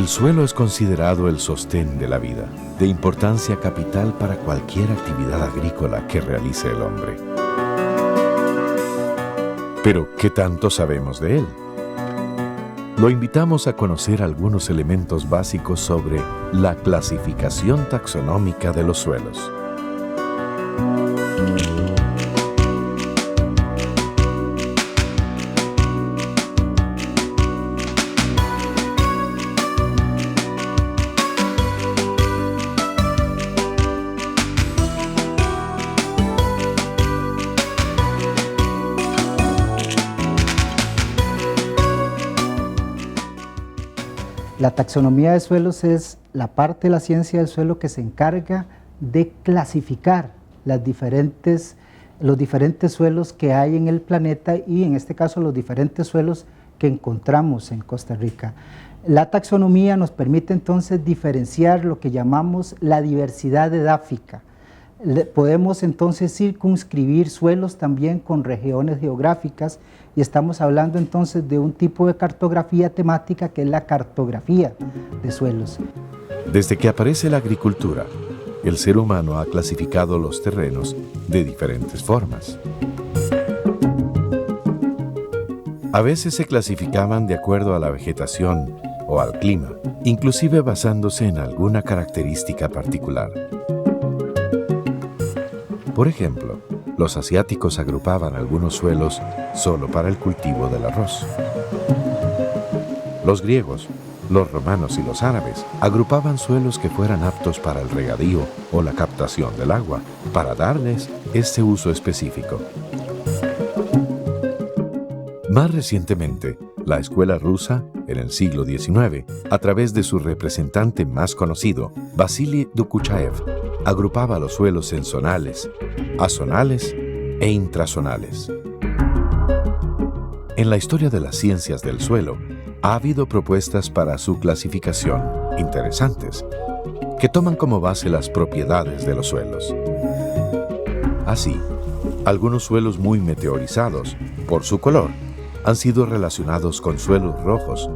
El suelo es considerado el sostén de la vida, de importancia capital para cualquier actividad agrícola que realice el hombre. Pero, ¿qué tanto sabemos de él? Lo invitamos a conocer algunos elementos básicos sobre la clasificación taxonómica de los suelos. La taxonomía de suelos es la parte de la ciencia del suelo que se encarga de clasificar los diferentes suelos que hay en el planeta y en este caso los diferentes suelos que encontramos en Costa Rica. La taxonomía nos permite entonces diferenciar lo que llamamos la diversidad edáfica. Podemos entonces circunscribir suelos también con regiones geográficas y estamos hablando entonces de un tipo de cartografía temática que es la cartografía de suelos. Desde que aparece la agricultura, el ser humano ha clasificado los terrenos de diferentes formas. A veces se clasificaban de acuerdo a la vegetación o al clima, inclusive basándose en alguna característica particular. Por ejemplo, los asiáticos agrupaban algunos suelos solo para el cultivo del arroz. Los griegos, los romanos y los árabes agrupaban suelos que fueran aptos para el regadío o la captación del agua, para darles este uso específico. Más recientemente, la escuela rusa, en el siglo XIX, a través de su representante más conocido, Vasily Dokuchaev, agrupaba los suelos en zonales, azonales e intrazonales. En la historia de las ciencias del suelo, ha habido propuestas para su clasificación interesantes, que toman como base las propiedades de los suelos. Así, algunos suelos muy meteorizados, por su color, han sido relacionados con suelos rojos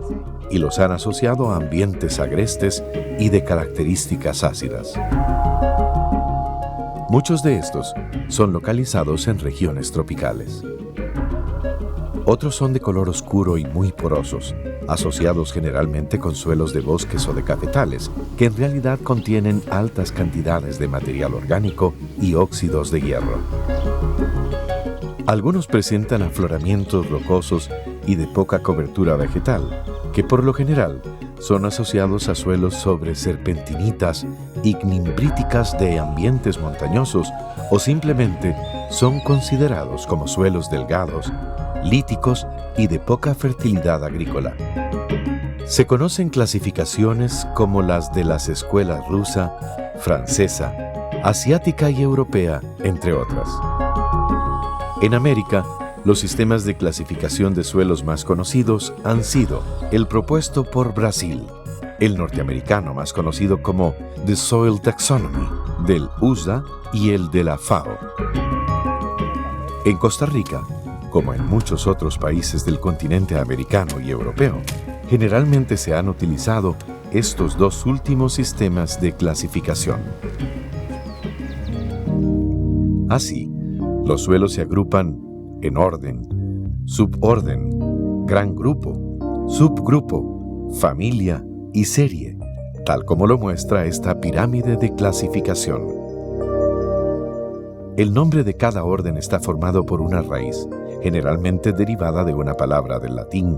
y los han asociado a ambientes agrestes y de características ácidas. Muchos de estos son localizados en regiones tropicales. Otros son de color oscuro y muy porosos, asociados generalmente con suelos de bosques o de cafetales, que en realidad contienen altas cantidades de material orgánico y óxidos de hierro. Algunos presentan afloramientos rocosos y de poca cobertura vegetal, que por lo general son asociados a suelos sobre serpentinitas ignimbriticas de ambientes montañosos o simplemente son considerados como suelos delgados, líticos y de poca fertilidad agrícola. Se conocen clasificaciones como las de las escuelas rusa, francesa, asiática y europea, entre otras. En América, los sistemas de clasificación de suelos más conocidos han sido el propuesto por Brasil, el norteamericano más conocido como The Soil Taxonomy, del USA y el de la FAO. En Costa Rica, como en muchos otros países del continente americano y europeo, generalmente se han utilizado estos dos últimos sistemas de clasificación. Así, los suelos se agrupan en orden, suborden, gran grupo, subgrupo, familia y serie, tal como lo muestra esta pirámide de clasificación. El nombre de cada orden está formado por una raíz, generalmente derivada de una palabra del latín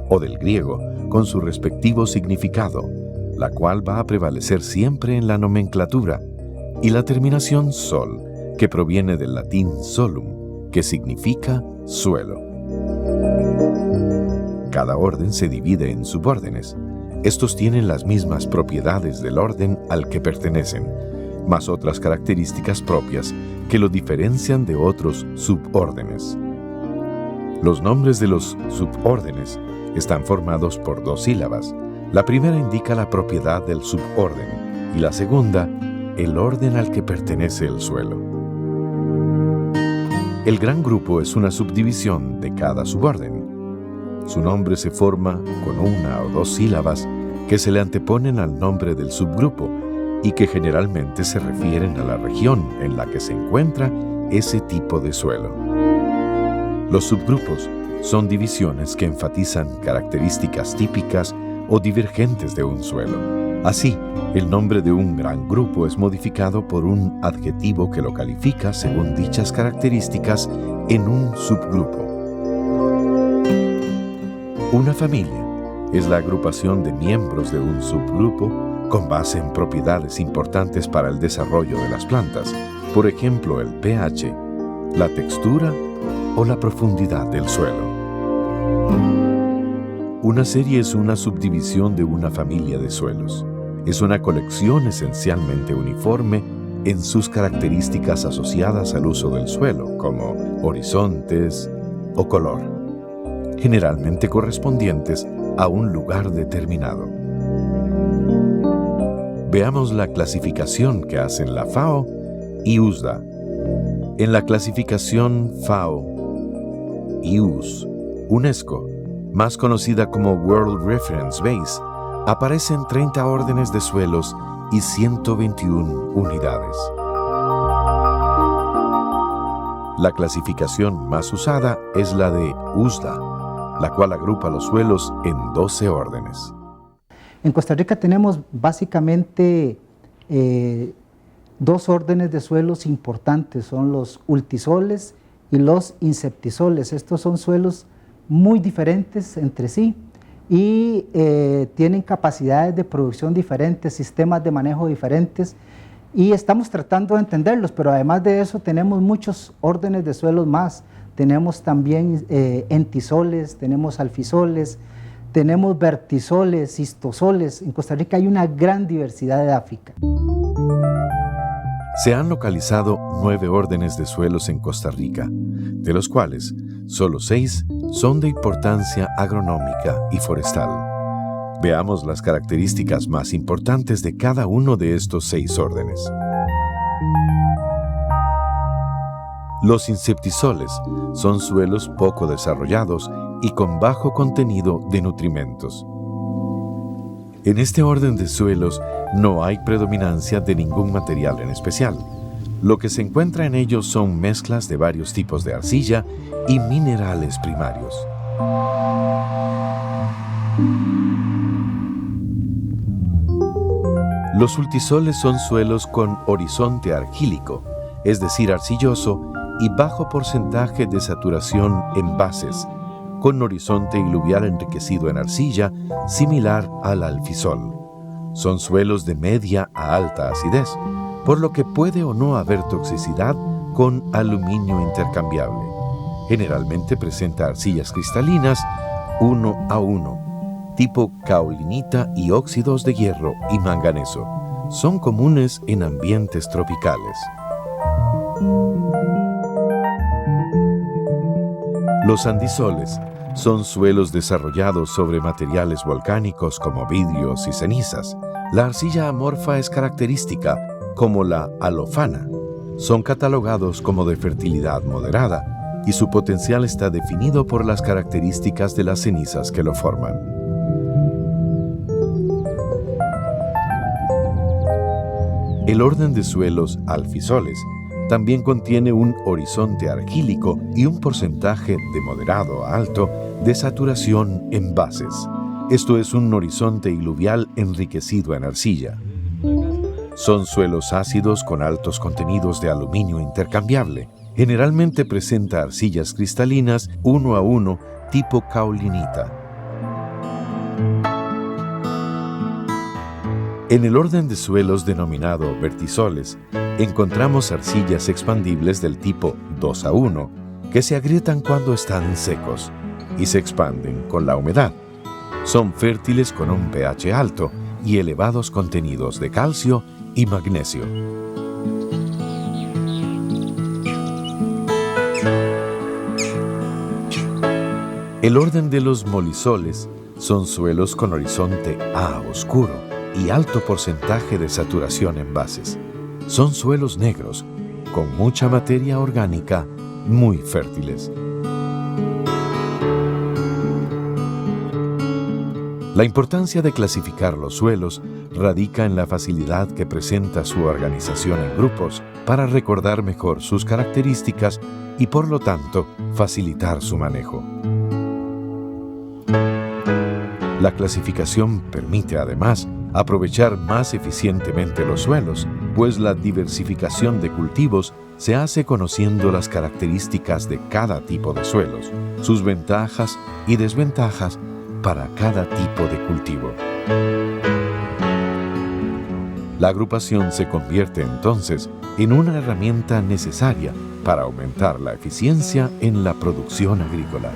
o del griego, con su respectivo significado, la cual va a prevalecer siempre en la nomenclatura, y la terminación sol, que proviene del latín solum, que significa suelo. Cada orden se divide en subórdenes. Estos tienen las mismas propiedades del orden al que pertenecen, más otras características propias que lo diferencian de otros subórdenes. Los nombres de los subórdenes están formados por dos sílabas. La primera indica la propiedad del suborden y la segunda, el orden al que pertenece el suelo. El gran grupo es una subdivisión de cada suborden. Su nombre se forma con una o dos sílabas que se le anteponen al nombre del subgrupo y que generalmente se refieren a la región en la que se encuentra ese tipo de suelo. Los subgrupos son divisiones que enfatizan características típicas o divergentes de un suelo. Así, el nombre de un gran grupo es modificado por un adjetivo que lo califica según dichas características en un subgrupo. Una familia es la agrupación de miembros de un subgrupo con base en propiedades importantes para el desarrollo de las plantas, por ejemplo el pH, la textura o la profundidad del suelo. Una serie es una subdivisión de una familia de suelos. Es una colección esencialmente uniforme en sus características asociadas al uso del suelo, como horizontes o color, generalmente correspondientes a un lugar determinado. Veamos la clasificación que hacen la FAO y USDA. En la clasificación FAO y UNESCO, más conocida como World Reference Base, aparecen 30 órdenes de suelos y 121 unidades. La clasificación más usada es la de USDA, la cual agrupa los suelos en 12 órdenes. En Costa Rica tenemos básicamente dos órdenes de suelos importantes, son los ultisoles y los inceptisoles. Estos son suelos muy diferentes entre sí y tienen capacidades de producción diferentes, sistemas de manejo diferentes, y estamos tratando de entenderlos, pero además de eso tenemos muchos órdenes de suelos más. Tenemos también entisoles, tenemos alfisoles, tenemos vertisoles, cistosoles. En Costa Rica hay una gran diversidad de África. Se han localizado 9 órdenes de suelos en Costa Rica, de los cuales solo 6 son de importancia agronómica y forestal. Veamos las características más importantes de cada uno de estos 6 órdenes. Los inceptisoles son suelos poco desarrollados y con bajo contenido de nutrimentos. En este orden de suelos no hay predominancia de ningún material en especial. Lo que se encuentra en ellos son mezclas de varios tipos de arcilla y minerales primarios. Los ultisoles son suelos con horizonte argílico, es decir, arcilloso, y bajo porcentaje de saturación en bases, con horizonte iluvial enriquecido en arcilla, similar al alfisol. Son suelos de media a alta acidez, por lo que puede o no haber toxicidad con aluminio intercambiable. Generalmente presenta arcillas cristalinas 1 a 1, tipo caolinita y óxidos de hierro y manganeso. Son comunes en ambientes tropicales. Los andisoles son suelos desarrollados sobre materiales volcánicos como vidrios y cenizas. La arcilla amorfa es característica, como la alofana. Son catalogados como de fertilidad moderada y su potencial está definido por las características de las cenizas que lo forman. El orden de suelos alfisoles también contiene un horizonte argílico y un porcentaje de moderado a alto de saturación en bases. Esto es un horizonte iluvial enriquecido en arcilla. Son suelos ácidos con altos contenidos de aluminio intercambiable. Generalmente presenta arcillas cristalinas 1 a 1 tipo caolinita. En el orden de suelos denominado vertisoles, encontramos arcillas expandibles del tipo 2 a 1, que se agrietan cuando están secos y se expanden con la humedad. Son fértiles con un pH alto y elevados contenidos de calcio y magnesio. El orden de los molisoles son suelos con horizonte A oscuro y alto porcentaje de saturación en bases. Son suelos negros, con mucha materia orgánica, muy fértiles. La importancia de clasificar los suelos radica en la facilidad que presenta su organización en grupos para recordar mejor sus características y, por lo tanto, facilitar su manejo. La clasificación permite, además, aprovechar más eficientemente los suelos, pues la diversificación de cultivos se hace conociendo las características de cada tipo de suelos, sus ventajas y desventajas para cada tipo de cultivo. La agrupación se convierte entonces en una herramienta necesaria para aumentar la eficiencia en la producción agrícola.